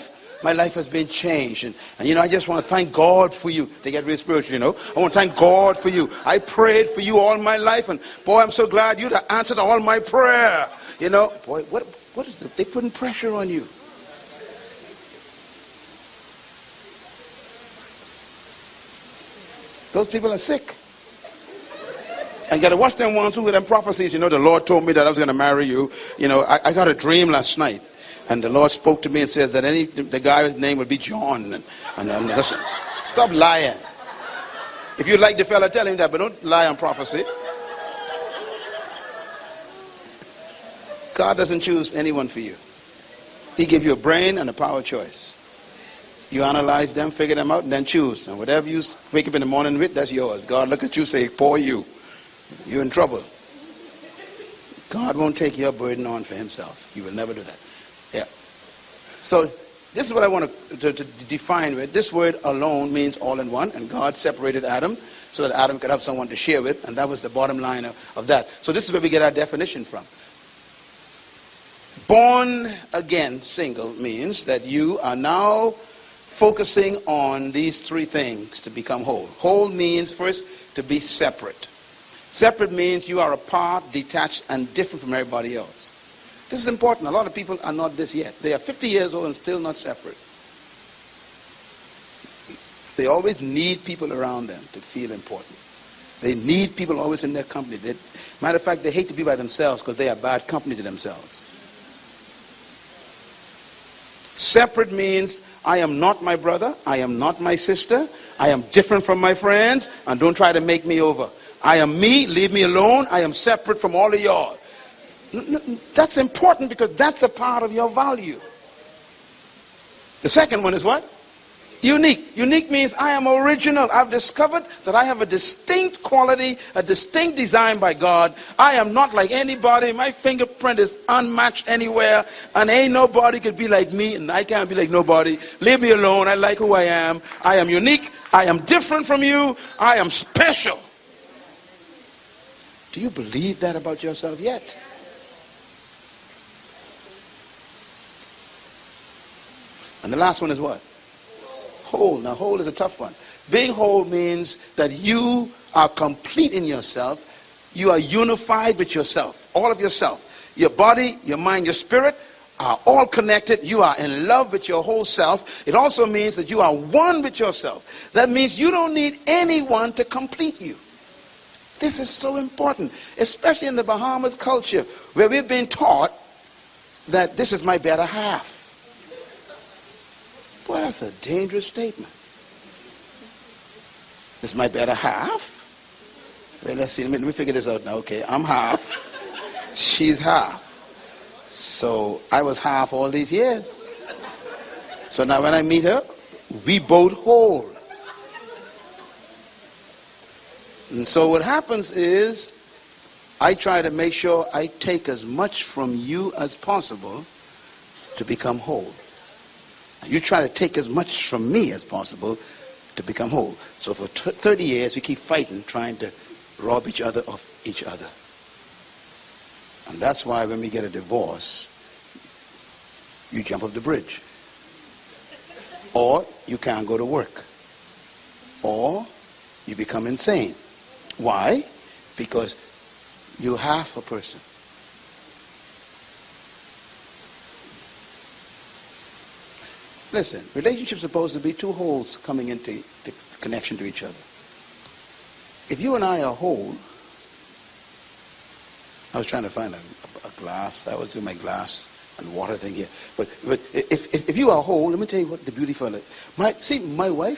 has been changed. And you know, I just want to thank God for you. They get real spiritual, you know. I want to thank God for you. I prayed for you all my life. And boy, I'm so glad you answered all my prayer. You know, boy, what is this? They're putting pressure on you. Those people are sick. And you got to watch them ones who with them prophecies. You know, the Lord told me that I was going to marry you. You know, I got a dream last night. And the Lord spoke to me and says that the guy's name would be John. And listen, stop lying. If you like the fella, tell him that, but don't lie on prophecy. God doesn't choose anyone for you. He gives you a brain and a power of choice. You analyze them, figure them out, and then choose. And whatever you wake up in the morning with, that's yours. God look at you, say, poor you. You're in trouble. God won't take your burden on for himself. He will never do that. Yeah. So this is what I want to define with. This word alone means all in one. And God separated Adam so that Adam could have someone to share with. And that was the bottom line of that. So this is where we get our definition from. Born again single means that you are now focusing on these three things to become whole. Whole means first to be separate. Separate means you are apart, detached, and different from everybody else. This is important. A lot of people are not this yet. They are 50 years old and still not separate. They always need people around them to feel important. They need people always in their company. Matter of fact, they hate to be by themselves because they are bad company to themselves. Separate means I am not my brother, I am not my sister, I am different from my friends, and don't try to make me over. I am me, leave me alone, I am separate from all of y'all. That's important because that's a part of your value. The second one is what? Unique. Unique means I am original. I've discovered that I have a distinct quality, a distinct design by God. I am not like anybody. My fingerprint is unmatched anywhere, and ain't nobody could be like me, and I can't be like nobody. Leave me alone. I like who I am. I am unique. I am different from you. I am special. Do you believe that about yourself yet? And the last one is what? Whole. Now, whole is a tough one. Being whole means that you are complete in yourself. You are unified with yourself. All of yourself. Your body, your mind, your spirit are all connected. You are in love with your whole self. It also means that you are one with yourself. That means you don't need anyone to complete you. This is so important, especially in the Bahamas culture, where we've been taught that this is my better half. Boy, that's a dangerous statement. This is my better half? Well, let's see. Let me figure this out now. Okay, I'm half. She's half. So I was half all these years. So now when I meet her, we both whole. And so what happens is I try to make sure I take as much from you as possible to become whole. You try to take as much from me as possible to become whole. So for 30 years, we keep fighting, trying to rob each other of each other. And that's why when we get a divorce, you jump off the bridge. Or you can't go to work. Or you become insane. Why? Because you're half a person. Listen, relationships are supposed to be two wholes coming into the connection to each other. If you and I are whole, I was trying to find a glass. I was doing my glass and water thing here. But if you are whole, let me tell you what the beauty for it. My wife,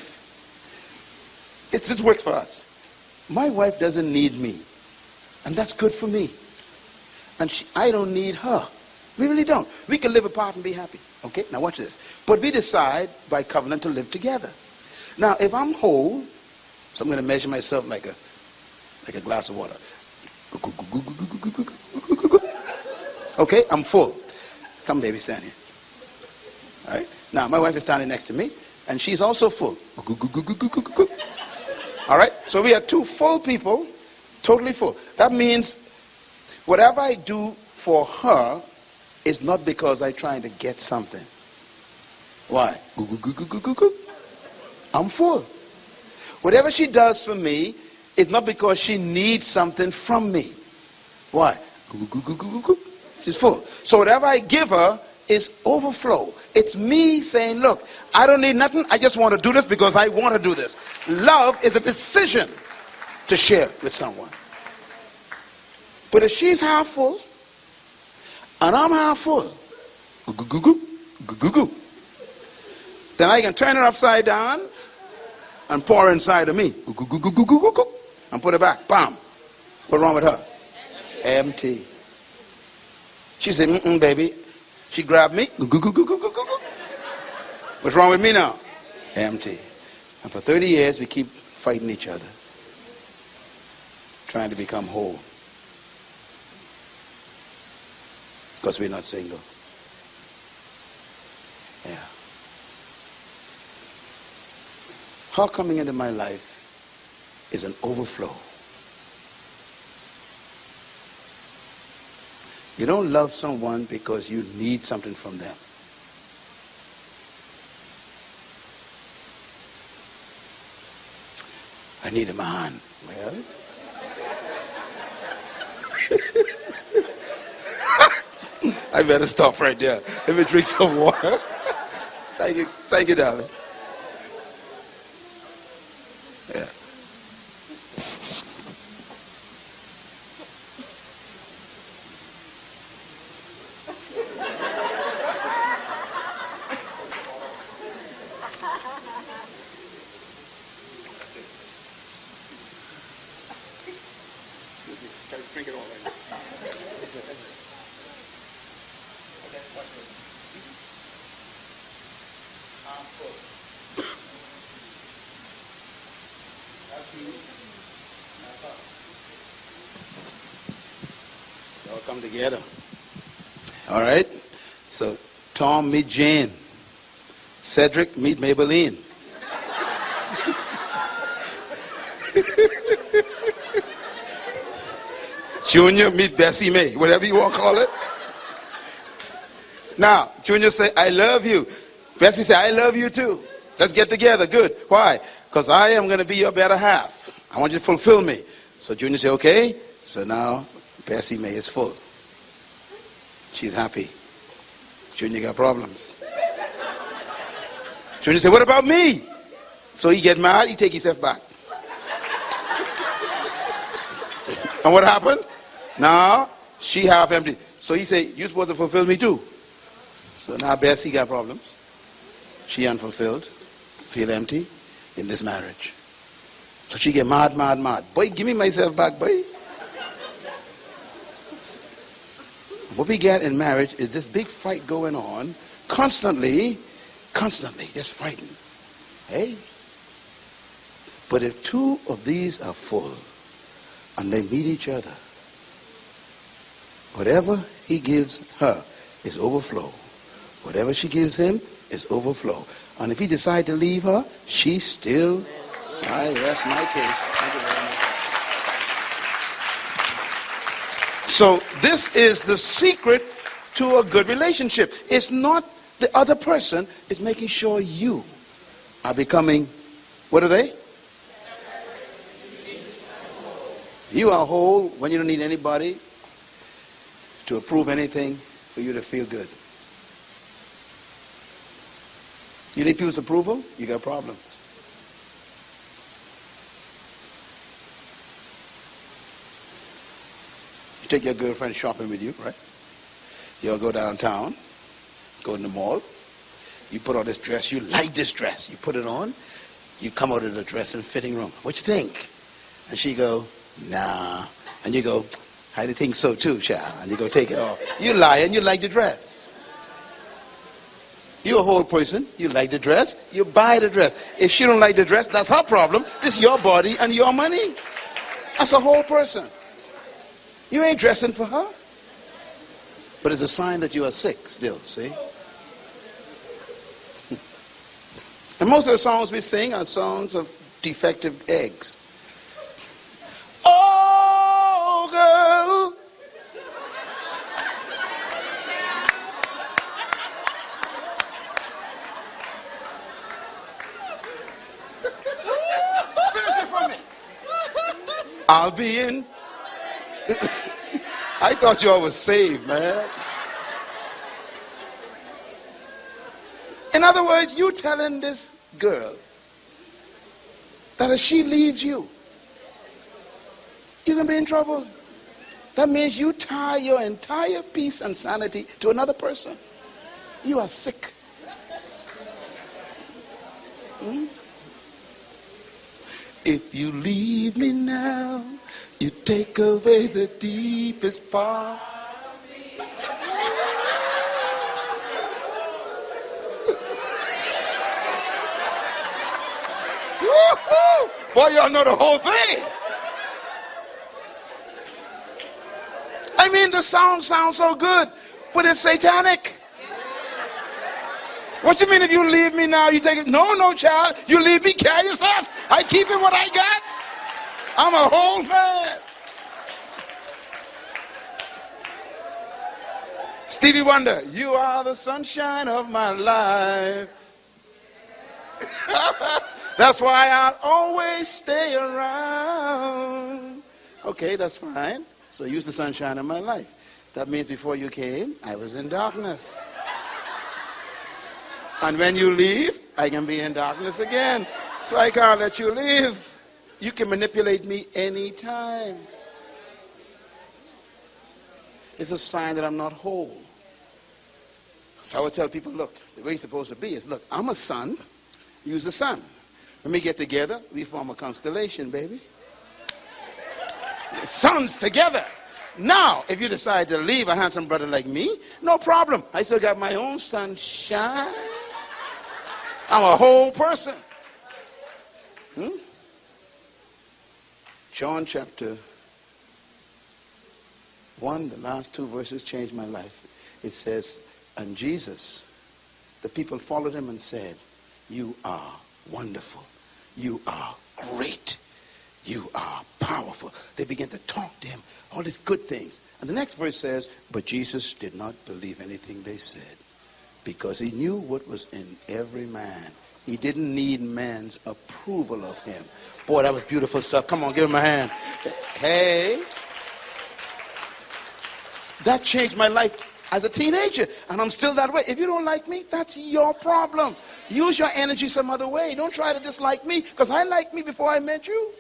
this works for us. My wife doesn't need me. And that's good for me. And I don't need her. We really don't. We can live apart and be happy. Okay? Now watch this. But we decide by covenant to live together. Now, if I'm whole, so I'm going to measure myself like a glass of water. Okay? I'm full. Come, baby, stand here. All right? Now, my wife is standing next to me, and she's also full. All right? So we are two full people, totally full. That means whatever I do for her is not because I'm trying to get something. Why? I'm full. Whatever she does for me is not because she needs something from me. Why? She's full. So whatever I give her is overflow. It's me saying, look, I don't need nothing. I just want to do this because I want to do this. Love is a decision to share with someone. But if she's half full and I'm half full, then I can turn it upside down and pour inside of me and put it back. Bam. What's wrong with her? Empty. She said, baby. She grabbed me. What's wrong with me now? Empty. And for 30 years, we keep fighting each other, trying to become whole. Because we're not single. Yeah. Her coming into my life is an overflow. You don't love someone because you need something from them. I need a man. Well, I better stop right there. Let me drink some water. Thank you, darling. Yeah. Drink it all right. All come together. All right. So Tom meet Jane. Cedric meet Maybelline. Junior meet Bessie May, whatever you want to call it. Now, Junior say, I love you. Bessie say, I love you too. Let's get together. Good. Why? Because I am going to be your better half. I want you to fulfill me. So Junior say, okay. So now Bessie May is full. She's happy. Junior got problems. Junior say, what about me? So he get mad, he take himself back. And what happened? Now, she half empty. So he say, you're supposed to fulfill me too. So now Bessie got problems. She unfulfilled, feel empty in this marriage. So she get mad. Boy, give me myself back, boy. What we get in marriage is this big fight going on, constantly, just fighting. Hey? But if two of these are full, and they meet each other, whatever he gives her is overflow. Whatever she gives him is overflow. And if he decides to leave her, she's still, I rest my case. Thank you very much. So this is the secret to a good relationship. It's not the other person, it's making sure you are becoming, what are they? You are whole when you don't need anybody to approve anything for you to feel good. You need people's approval, you got problems. You take your girlfriend shopping with you, right? You'll go downtown, go in the mall, you put on this dress, you like this dress, you put it on, you come out of the dress and fitting room. What you think? And she go, nah. And you go, I think so too, child. And you go take it off. You lie and you like the dress. You're a whole person. You like the dress. You buy the dress. If she don't like the dress, that's her problem. This is your body and your money. That's a whole person. You ain't dressing for her. But it's a sign that you are sick still, see? And most of the songs we sing are songs of defective eggs. Oh, girl. I'll be in. I thought you all was saved, man. In other words, you telling this girl that if she leaves you, you're going to be in trouble. That means you tie your entire peace and sanity to another person. You are sick. If you leave me now, you take away the deepest part. Boy, y'all know the whole thing. I mean, the song sounds so good, but it's satanic. What you mean if you leave me now, you take it? No, child. You leave me, carry yourself. I keep it what I got. I'm a whole man. Stevie Wonder, you are the sunshine of my life. That's why I'll always stay around. Okay, that's fine. So use the sunshine in my life. That means before you came, I was in darkness. And when you leave, I can be in darkness again. So I can't let you leave. You can manipulate me anytime. It's a sign that I'm not whole. So I would tell people, look, the way it's supposed to be is, look, I'm a sun, use the sun. When we get together, we form a constellation, baby. Suns together. Now, if you decide to leave a handsome brother like me, no problem. I still got my own sunshine. I'm a whole person. John chapter 1, the last 2 verses changed my life. It says, and Jesus, the people followed him and said, you are wonderful. You are great. You are powerful. They began to talk to him, all these good things. And the next verse says, but Jesus did not believe anything they said because he knew what was in every man. He didn't need man's approval of him. Boy, that was beautiful stuff. Come on, give him a hand. Hey. That changed my life as a teenager, and I'm still that way. If you don't like me, that's your problem. Use your energy some other way. Don't try to dislike me, because I liked me before I met you.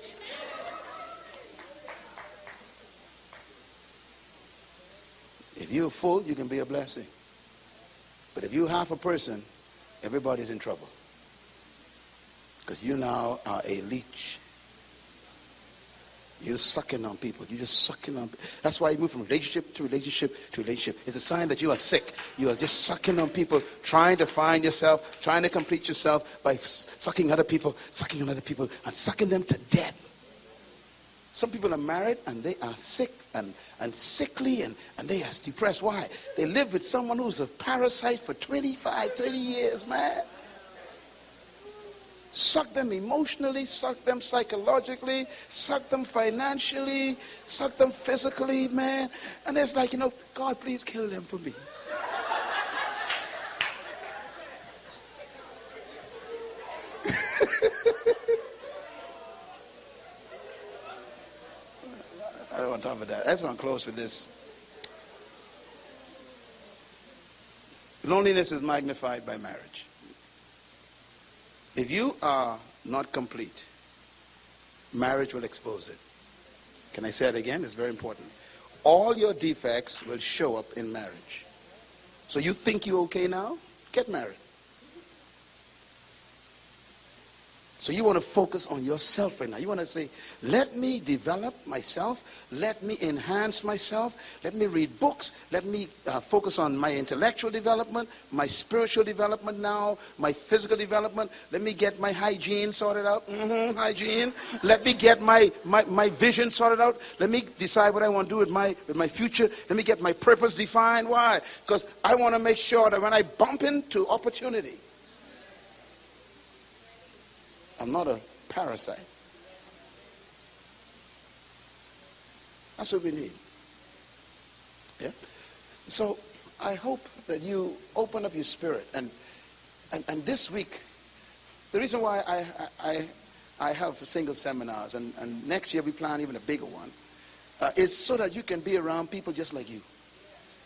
If you're full, you can be a blessing. But if you're half a person, everybody's in trouble. Because you now are a leech. You're sucking on people. You're just sucking on people. That's why you move from relationship to relationship to relationship. It's a sign that you are sick. You are just sucking on people, trying to find yourself, trying to complete yourself by sucking other people, sucking on other people, and sucking them to death. Some people are married and they are sick and sickly and they are depressed. Why? They live with someone who's a parasite for 25, 30 years, man. Suck them emotionally, suck them psychologically, suck them financially, suck them physically, man. And it's like, God, please kill them for me. I don't want to talk about that. I just want to close with this. Loneliness is magnified by marriage. If you are not complete, marriage will expose it. Can I say it again? It's very important. All your defects will show up in marriage. So you think you're okay now? Get married. So you want to focus on yourself right now. You want to say, let me develop myself. Let me enhance myself. Let me read books. Let me focus on my intellectual development, my spiritual development now, my physical development. Let me get my hygiene sorted out. Hygiene. Let me get my vision sorted out. Let me decide what I want to do with my future. Let me get my purpose defined. Why? Because I want to make sure that when I bump into opportunity, I'm not a parasite. That's what we need. Yeah? So I hope that you open up your spirit. And this week, the reason why I have single seminars, and next year we plan even a bigger one, is so that you can be around people just like you.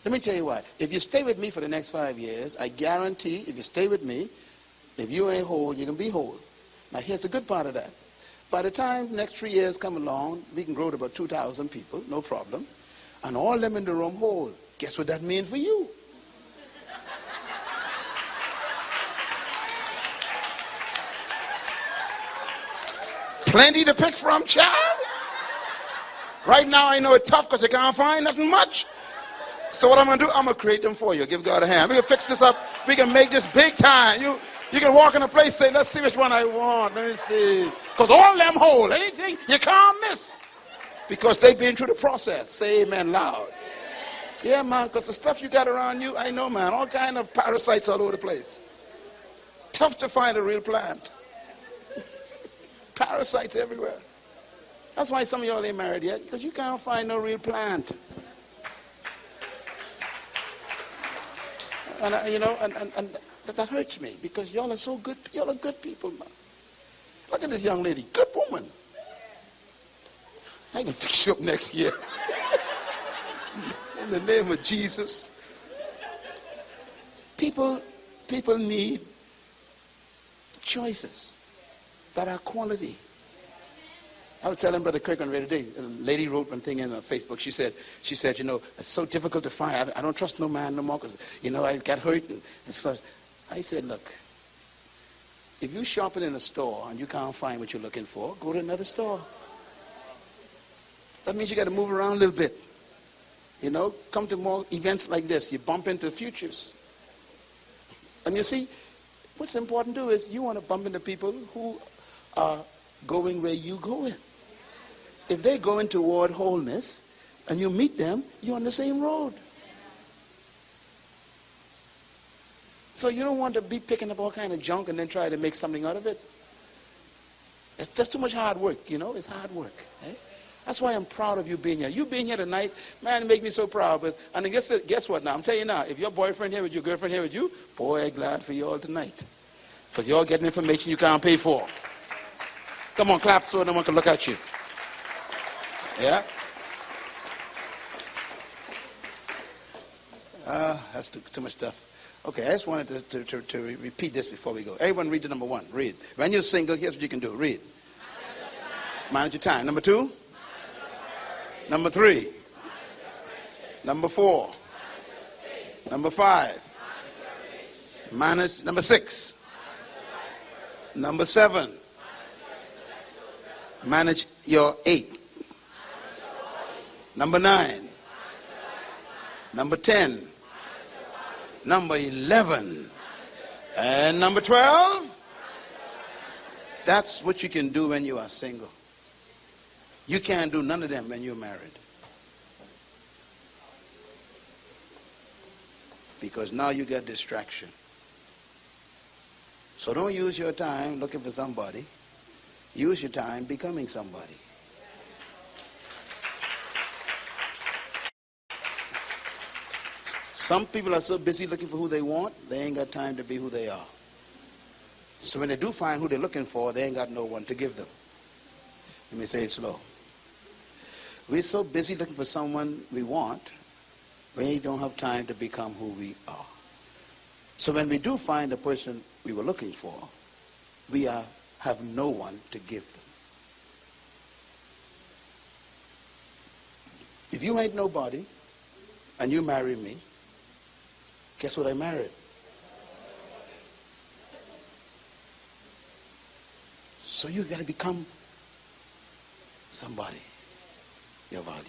Let me tell you why. If you stay with me for the next 5 years, I guarantee if you stay with me, if you ain't whole, you can be whole. Now, here's the good part of that. By the time the next 3 years come along, we can grow to about 2,000 people, no problem. And all of them in the room whole. Guess what that means for you? Plenty to pick from, child. Right now, I know it's tough because you can't find nothing much. So what I'm going to do, I'm going to create them for you. Give God a hand. We're going to fix this up. We can make this big time. You can walk in a place and say, let's see which one I want. Let me see. Because all of them hold. Anything you can't miss. Because they've been through the process. Say amen loud. Yeah, man, because the stuff you got around you, I know, man. All kind of parasites all over the place. Tough to find a real plant. Parasites everywhere. That's why some of y'all ain't married yet. Because you can't find no real plant. And that hurts me because y'all are so good. Y'all are good people, man. Look at this young lady. Good woman. I can fix you up next year. In the name of Jesus. People need choices that are quality. I was telling Brother Kirk on the other day, a lady wrote one thing in Facebook. She said, you know, it's so difficult to find. I don't trust no man no more because, you know, I got hurt and stuff. I said, look, if you're shopping in a store and you can't find what you're looking for, go to another store. That means you got to move around a little bit. You know, come to more events like this. You bump into futures. And you see, what's important to do is you want to bump into people who are going where you're going. If they're going toward wholeness and you meet them, you're on the same road. So you don't want to be picking up all kind of junk and then try to make something out of it. It's just too much hard work, you know. It's hard work. Eh? That's why I'm proud of you being here. You being here tonight, man, it makes me so proud. But and guess what now? I'm telling you now, if your boyfriend here with you, girlfriend here with you, boy, I'm glad for you all tonight. Because you're all getting information you can't pay for. Come on, clap so no one can look at you. Yeah? That's too much stuff. Okay, I just wanted to repeat this before we go. Everyone read the number one. Read. When you're single, here's what you can do. Read. Manage your time. Number two. Number three. Number four. Number five. Manage. Number six. Number seven. Manage your 8. Number 9. Number 10. Number 11. And number 12. That's what you can do when you are single. You can't do none of them when you're married. Because now you get distraction. So don't use your time looking for somebody. Use your time becoming somebody. Some people are so busy looking for who they want, they ain't got time to be who they are. So when they do find who they're looking for, they ain't got no one to give them. Let me say it slow. We're so busy looking for someone we want, we don't have time to become who we are. So when we do find the person we were looking for, we have no one to give them. If you ain't nobody and you marry me, guess what I married? So you got to become somebody, your value.